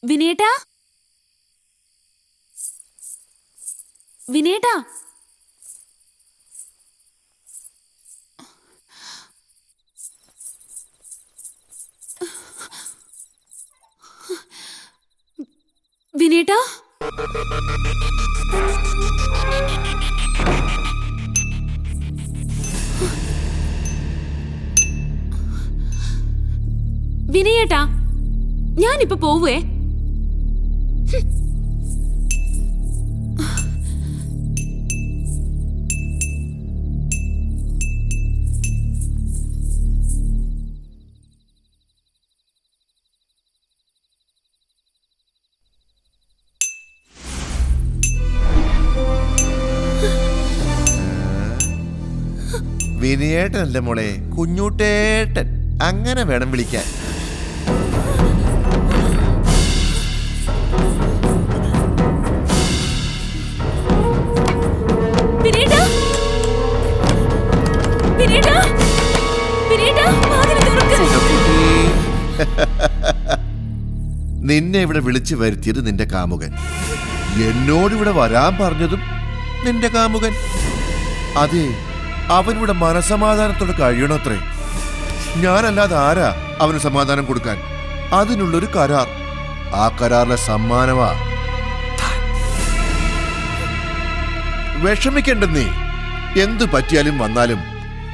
വിനേട്ടാ, വിനേട്ടാ, വിനേട്ടാ, വിനയേട്ടാ, ഞാനിപ്പോ പോവേ. വിനയേട്ടനല്ലേ മോളെ, കുഞ്ഞൂട്ടേട്ടൻ അങ്ങനെ വേണം വിളിക്കാൻ. നിന്നെ ഇവിടെ വിളിച്ചു വരുത്തിയത് നിന്റെ കാമുകൻ. എന്നോടിവിടെ വരാൻ പറഞ്ഞതും നിന്റെ കാമുകൻ. അതെ, അവനിവിടെ മനസമാധാനത്തോടെ കഴിയണത്രേ. ഞാനല്ലാതെ ആരാ അവന് സമാധാനം കൊടുക്കാൻ? അതിനുള്ളൊരു കരാർ. ആ കരാറിലെ സമ്മാനമാ. വിഷമിക്കണ്ടെന്നേ. എന്തു പറ്റിയാലും വന്നാലും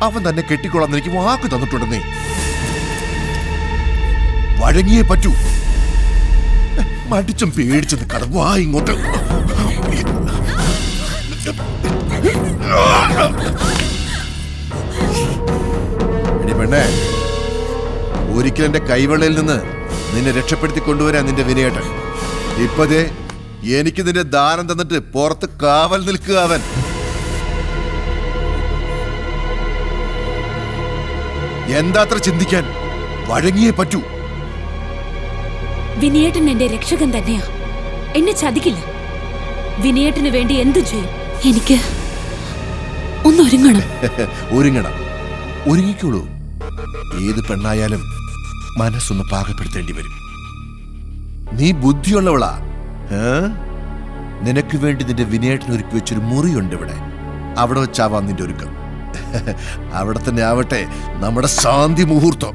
അവൻ തന്നെ കെട്ടിക്കൊള്ളാന്ന് എനിക്ക് വാക്ക് തന്നിട്ടുണ്ടെന്നേ. വഴങ്ങിയേ പറ്റൂ. മടിച്ചും പേടിച്ചു നിൽക്കാതെ വാ ഇങ്ങോട്ട്. എടി പെണ്ണേ, ഒരിക്കലും എന്റെ കൈവെള്ളയിൽ നിന്ന് നിന്നെ രക്ഷപ്പെടുത്തി കൊണ്ടുവരാൻ നിന്റെ വിനയേട്ടൻ. ഇപ്പതേ എനിക്ക് നിന്റെ ദാനം തന്നിട്ട് പുറത്ത് കാവൽ നിൽക്കുക അവൻ. എന്താത്ര ചിന്തിക്കാൻ? വഴങ്ങിയേ പറ്റൂ. വിനയേട്ടൻ എന്റെ രക്ഷകൻ തന്നെയാ. എന്നെ ചതിക്കില്ല. വിനയേട്ടന് വേണ്ടി എന്തും ചെയ്യും. എനിക്ക് ഒന്നൊരുങ്ങണം. ഒരുങ്ങണം, ഒരുങ്ങിക്കോളൂ. ഏത് പെണ്ണായാലും മനസ്സൊന്ന് പാകപ്പെടുത്തേണ്ടി വരും. നീ ബുദ്ധിയുള്ളവളാ. നിനക്ക് വേണ്ടി നിന്റെ വിനയേട്ടൻ ഒരുക്കി വെച്ചൊരു മുറിയുണ്ട് ഇവിടെ. അവിടെ വെച്ചാവാം നിന്റെ ഒരുക്കം. അവിടെ തന്നെ ആവട്ടെ നമ്മുടെ ശാന്തി മുഹൂർത്തം.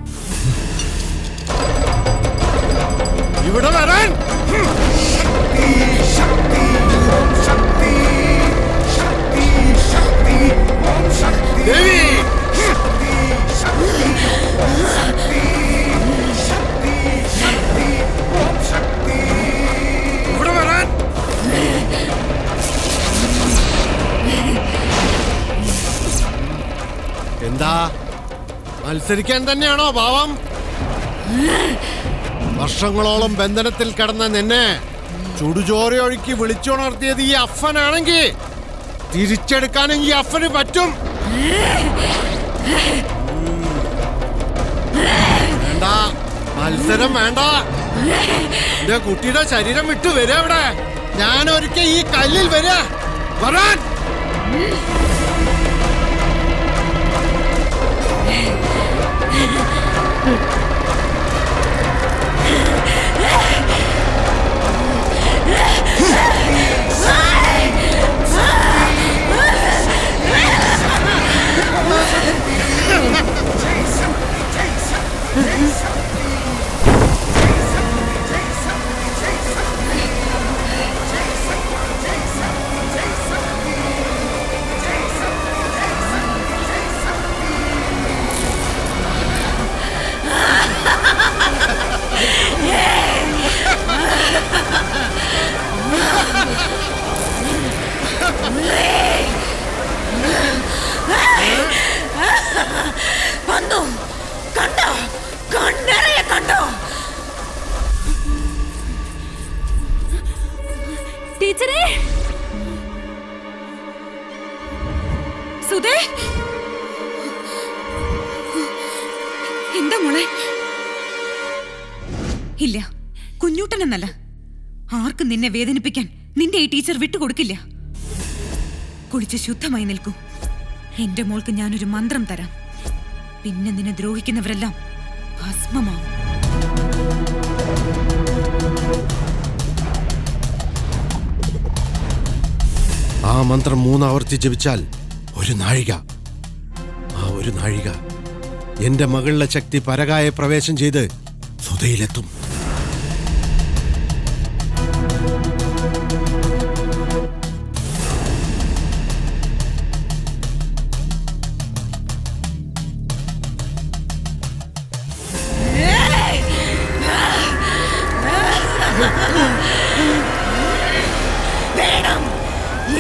ഇവിടെ വരാൻ ദേവി. ഇവിടെ വരാൻ. എന്താ, മത്സരിക്കാൻ തന്നെയാണോ ഭാവം? വർഷങ്ങളോളം ബന്ധനത്തിൽ കിടന്ന നിന്നെ ചുടുചോരയൊഴുക്കി വിളിച്ചുണർത്തിയത് ഈ അഫനാണെങ്കിൽ തിരിച്ചെടുക്കാനും ഈ അഫന് പറ്റും. വേണ്ട, മത്സരം വേണ്ട. എന്റെ കുട്ടിയുടെ ശരീരം വിട്ടു വരിക. അവിടെ ഞാൻ ഒരിക്കൽ ഈ കല്ലിൽ വരിക. വരാൻ. ടീച്ചറേ, സുധേ, എന്താ മോളെ? ഇല്ല, കുഞ്ഞൂട്ടനെന്നല്ല, ആർക്കും നിന്നെ വേദനിപ്പിക്കാൻ നിന്റെ ഈ ടീച്ചർ വിട്ടുകൊടുക്കില്ല. കുളിച്ച് ശുദ്ധമായി നിൽക്കൂ. എന്റെ മോൾക്ക് ഞാനൊരു മന്ത്രം തരാം. പിന്നെ നിന്നെ ദ്രോഹിക്കുന്നവരെല്ലാം ഭസ്മമാവും. ആ മന്ത്രം 3 ആവർത്തി ജപിച്ചാൽ ഒരു നാഴിക, ആ ഒരു നാഴിക എന്റെ മകളുടെ ശക്തി പരകായ പ്രവേശം ചെയ്ത് സുധയിലെത്തും.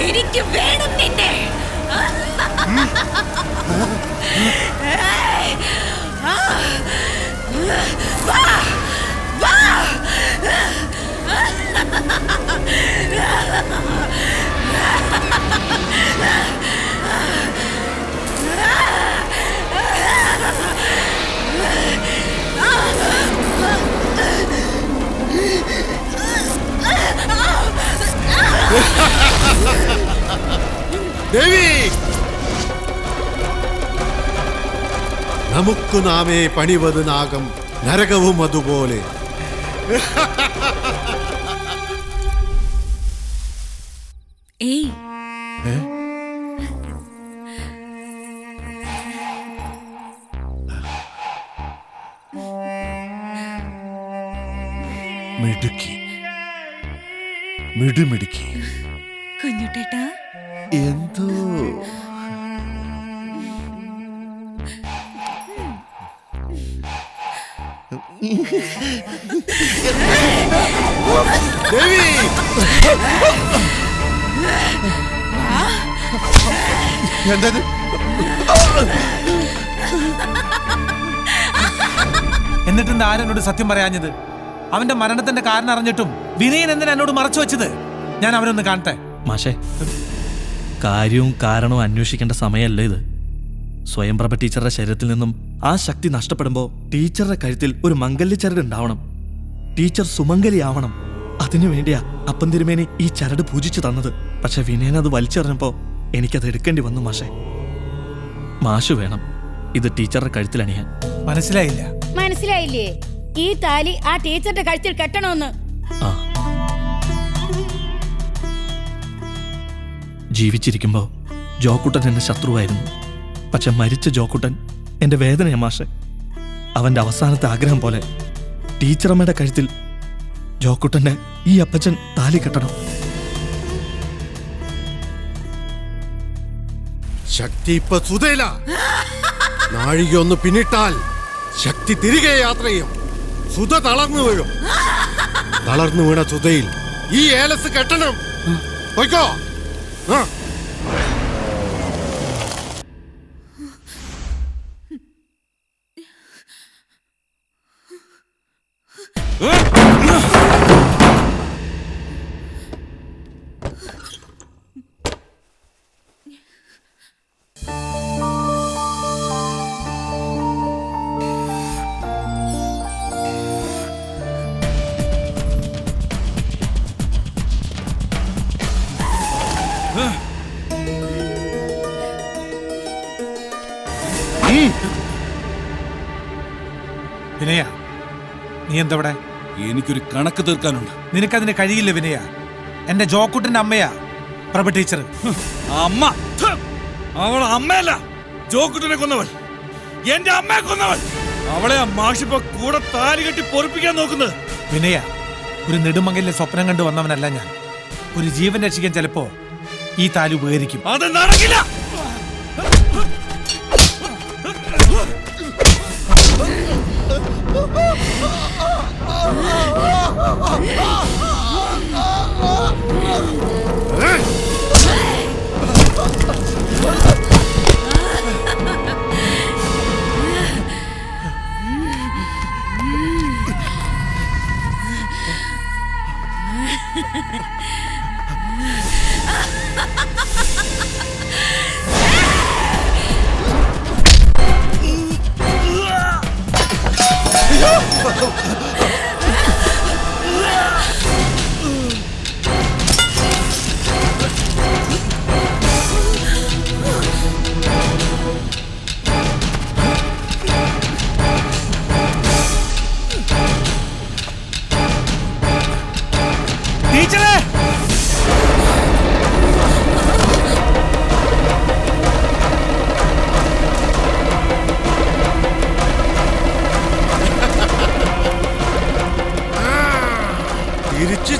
എനിക്ക് വേണം നിന്നെ. ദേവി, നമുക്ക് നാമേ പണിവത് നാഗം, നരകവും അതുപോലെ. ഏയ്, മിടുക്കി, മിടുമിടുക്കി. കുഞ്ഞുട്ടേട്ടാ, എന്തോ ദേവി, എന്തത്? എന്നിട്ട് ആരും എന്നോട് സത്യം പറയാഞ്ഞത്? അവന്റെ മരണത്തിന്റെ കാരണം അറിഞ്ഞിട്ടും വിനയൻ എന്തിനാ എന്നോട് മറച്ചു വെച്ചത്? ഞാൻ അവനൊന്ന് കാണട്ടെ. മാഷേ, കാര്യവും കാരണവും അന്വേഷിക്കേണ്ട സമയമല്ല ഇത്. സ്വയംപ്രഭ ടീച്ചറുടെ ശരീരത്തിൽ നിന്നും ആ ശക്തി നഷ്ടപ്പെടുമ്പോൾ ടീച്ചറുടെ കഴുത്തിൽ ഒരു മംഗല്യച്ചരട് ഉണ്ടാവണം. ടീച്ചർ സുമംഗലിയാവണം. അതിനു വേണ്ടിയാ അപ്പം തിരുമേനി ഈ ചരട് പൂജിച്ചു തന്നത്. പക്ഷെ വിനയൻ അത് വലിച്ചെറിഞ്ഞപ്പോ എനിക്കത് എടുക്കേണ്ടി വന്നു മാഷേ. മാഷു വേണം ഇത് ടീച്ചറുടെ കഴുത്തിൽ അണിയാൻ. മനസ്സിലായില്ല? മനസ്സിലായില്ലേ? ഈ താലി ആ ടീച്ചറുടെ കഴുത്തിൽ കെട്ടണമെന്ന്. ആ, ജീവിച്ചിരിക്കുമ്പോ ജോക്കുട്ടൻ എന്റെ ശത്രുവായിരുന്നു. പക്ഷെ മരിച്ച ജോക്കുട്ടൻ എന്റെ വേദനയാ മാഷെ. അവന്റെ അവസാനത്തെ ആഗ്രഹം പോലെ ടീച്ചറമ്മയുടെ കഴുത്തിൽ ജോക്കുട്ടന്റെ ഈ അപ്പച്ചൻ താലി കെട്ടണം. ശക്തി ഇപ്പൊ സുധയില. നാഴിക ഒന്ന് പിന്നിട്ടാൽ ശക്തി തിരികെ യാത്ര ചെയ്യും. സുധ തളർന്നു വീഴും. തളർന്നു വീണ സുധയിൽ ഈ ഏലസ് കെട്ടണം. പോയിക്കോ. വിനയ, നീ എന്തവിടെ? എനിക്കൊരു കണക്ക് തീർക്കാനുണ്ട്. നിനക്കതിന് കഴിയില്ല വിനയ. എന്റെ ജോക്കുട്ടന്റെ അമ്മയാ പ്രഭ ടീച്ചർ. അമ്മ? അവൾ അമ്മയല്ല, ജോക്കുട്ടനെ കൊന്നവൾ, എന്റെ അമ്മയെ കൊന്നവൾ. അവളെ ആ മാഷിപ്പോ കൂടെ താലി കെട്ടി പൊറിപ്പിക്കാൻ നോക്കുന്നത്. വിനയ, ഒരു നെടുമങ്ങലിലെ സ്വപ്നം കണ്ടു വന്നവനല്ല ഞാൻ. ഒരു ജീവൻ രക്ഷിക്കാൻ ചിലപ്പോ ഈ താലി ഉപകരിക്കും. അത് നടക്കില്ല.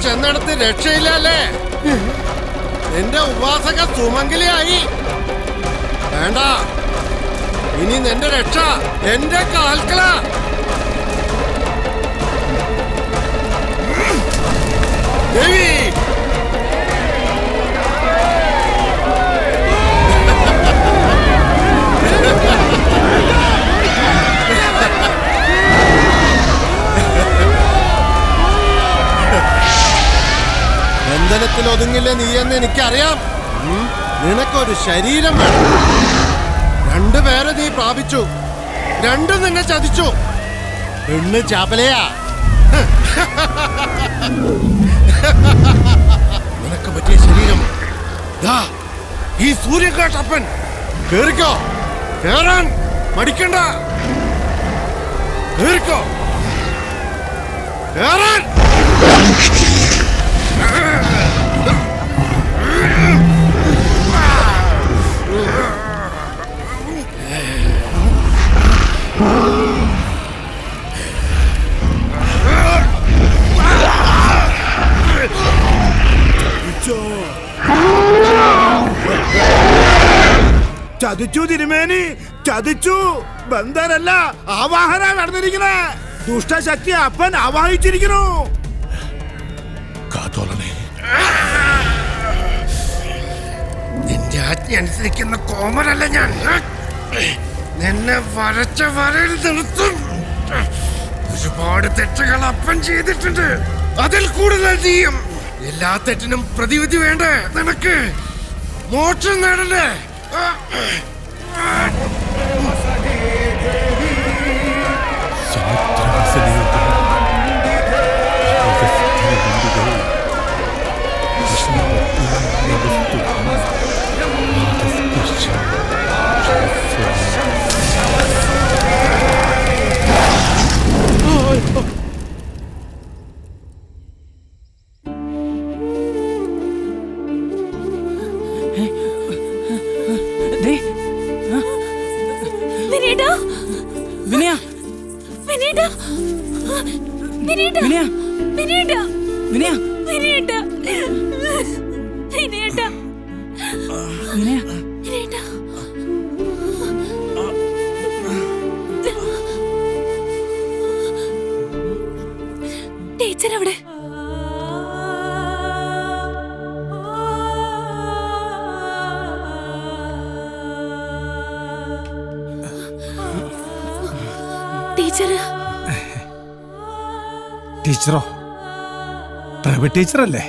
ചെന്നെടുത്ത് രക്ഷയില്ലല്ലേ? നിന്റെ ഉപാസക സുമംഗലിയായി. വേണ്ട, ഇനി നിന്റെ രക്ഷ എന്റെ കാൽക്കല. ദേവി, ബന്ധനത്തിൽ ഒതുങ്ങില്ല നീയെന്ന് എനിക്കറിയാം. നിനക്കൊരു ശരീരം വേണം. രണ്ടുപേരെ നീ പ്രാപിച്ചു, രണ്ടും നിന്നെ ചതിച്ചു. പെണ്ണ് ചാപ്പലയാ. നിനക്ക് പറ്റിയ ശരീരം ഈ സൂര്യകാട്ടപ്പൻ. കേറിക്കോ, കേറാൻ മടിക്കണ്ട. കേറിക്കോ, കേറാൻ. ചതിച്ചു തിരുമേനി, ചതിച്ചു. ബന്ധനല്ല, ആവാഹന നടന്നിരിക്കണേ. ദുഷ്ടശക്തി അപ്പൻ ആവാഹിച്ചിരിക്കുന്നു. നിന്റെ ആജ്ഞ അനുസരിക്കുന്ന കോമരല്ല ഞാൻ. നിന്നെ വരച്ച വരയിൽ നിർത്തും. ഒരുപാട് തെറ്റുകൾ അപ്പൻ ചെയ്തിട്ടുണ്ട്, അതിൽ കൂടുതൽ ചെയ്യും. എല്ലാ തെറ്റിനും പ്രതിവിധി വേണ്ടേ നിനക്ക്? മോക്ഷം നേടല്ലേ? ടീച്ചർ അവിടെ? ടീച്ചറോ? പ്രൈവറ്റ് ടീച്ചറല്ലേ?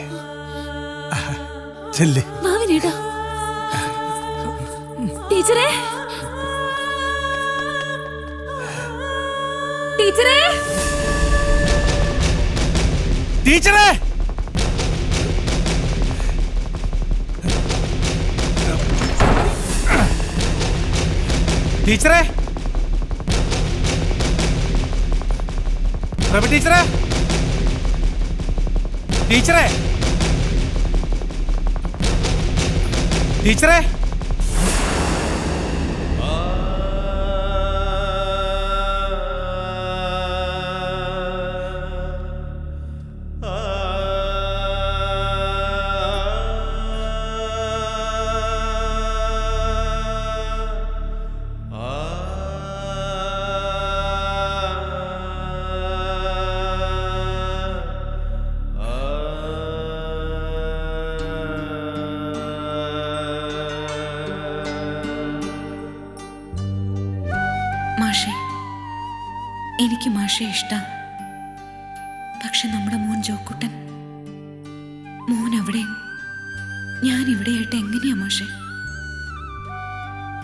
ചെല്ല്. ടീച്ചറേ, ടീച്ചറേ, ടീച്ചറേ, ടീച്ചറേ, പ്രൈവറ്റ് ടീച്ചറേ, ടീച്ചറേ, ടീച്ചറേ. എനിക്ക് മാഷെ ഇഷ്ടം. പക്ഷെ നമ്മുടെ മോൻ ജോക്കുട്ടൻ, മോൻ അവിടെയും ഞാൻ ഇവിടെയായിട്ട് എങ്ങനെയാ മാഷെ?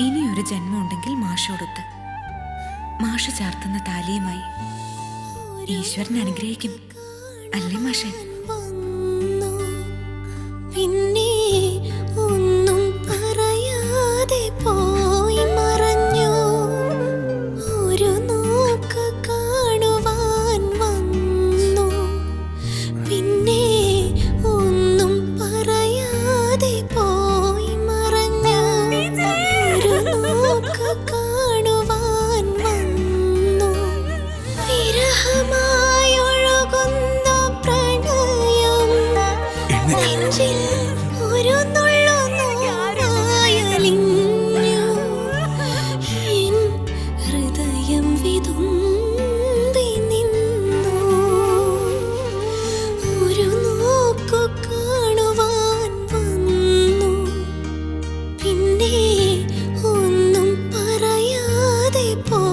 ഇനിയൊരു ജന്മം ഉണ്ടെങ്കിൽ മാഷോടൊത്ത് മാഷ ചാർത്തുന്ന താലിയുമായി ഈശ്വരൻ അനുഗ്രഹിക്കും, അല്ലേ മാഷെ? പിന്നെ ഒന്നും പറയാതെ പോയി മറഞ്ഞു. ഒരു നോക്ക് കാണുവാൻ വന്നു. പിന്നെ ഒന്നും പറയാതെ പോയി മറഞ്ഞു. ഒരു നോക്ക് കാണുവാൻ വന്നു. വിരഹമായി ഒഴുകുന്ന പ്രണയ പിന്നെ ഒന്നും പറയാതെ പോ